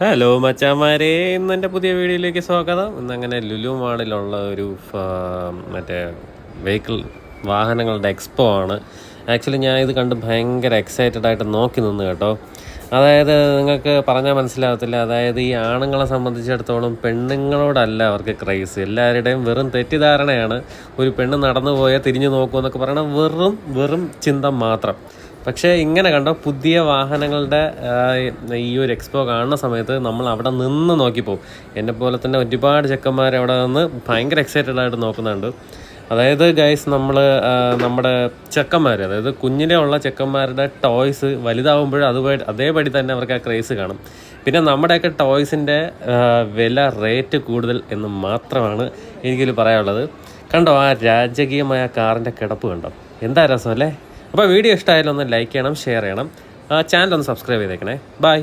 Hello മച്ചാമാരെ, ഇന്ന് എൻ്റെ പുതിയ വീഡിയോയിലേക്ക് സ്വാഗതം. ഇന്നങ്ങനെ ലുലു മാളിലുള്ള ഒരു മറ്റേ വെഹിക്കിൾ വാഹനങ്ങളുടെ എക്സ്പോ ആണ്. ആക്ച്വലി ഞാൻ ഇത് കണ്ട് ഭയങ്കര എക്സൈറ്റഡ് ആയിട്ട് നോക്കി നിന്ന് കേട്ടോ. അതായത് നിങ്ങൾക്ക് പറഞ്ഞാൽ മനസ്സിലാകത്തില്ല. അതായത് ഈ ആണുങ്ങളെ സംബന്ധിച്ചിടത്തോളം പെണ്ണുങ്ങളോടല്ല അവർക്ക് ക്രൈസ്. എല്ലാവരുടെയും വെറും തെറ്റിദ്ധാരണയാണ്. ഒരു പെണ്ണ് നടന്നു പോയാൽ തിരിഞ്ഞു നോക്കുമെന്നൊക്കെ പറയണത് വെറും ചിന്ത മാത്രം. പക്ഷേ ഇങ്ങനെ കണ്ടോ, പുതിയ വാഹനങ്ങളുടെ ഈ ഒരു എക്സ്പോ കാണുന്ന സമയത്ത് നമ്മൾ അവിടെ നിന്ന് നോക്കിപ്പോവും. എന്നെ പോലെ തന്നെ ഒരുപാട് ചെക്കന്മാർ അവിടെ നിന്ന് ഭയങ്കര എക്സൈറ്റഡ് ആയിട്ട് നോക്കുന്നുണ്ട്. അതായത് ഗൈസ്, നമ്മുടെ ചെക്കന്മാർ, അതായത് കുഞ്ഞിലെ ഉള്ള ചെക്കന്മാരുടെ ടോയ്സ് വലുതാവുമ്പോൾ അതേപടി തന്നെ അവർക്ക് ആ ക്രേസ് കാണും. പിന്നെ നമ്മുടെയൊക്കെ ടോയ്സിൻ്റെ വില റേറ്റ് കൂടുതൽ എന്ന് മാത്രമാണ് എനിക്കിതിൽ പറയാനുള്ളത്. കണ്ടോ ആ രാജകീയമായ കാറിൻ്റെ കിടപ്പ് കണ്ടോ, എന്താ രസം അല്ലേ? അപ്പോൾ വീഡിയോ ഇഷ്ടമായാലും ഒന്ന് ലൈക്ക് ചെയ്യണം, ഷെയർ ചെയ്യണം, ചാനൽ ഒന്ന് സബ്സ്ക്രൈബ് ചെയ്തേക്കണേ. ബൈ.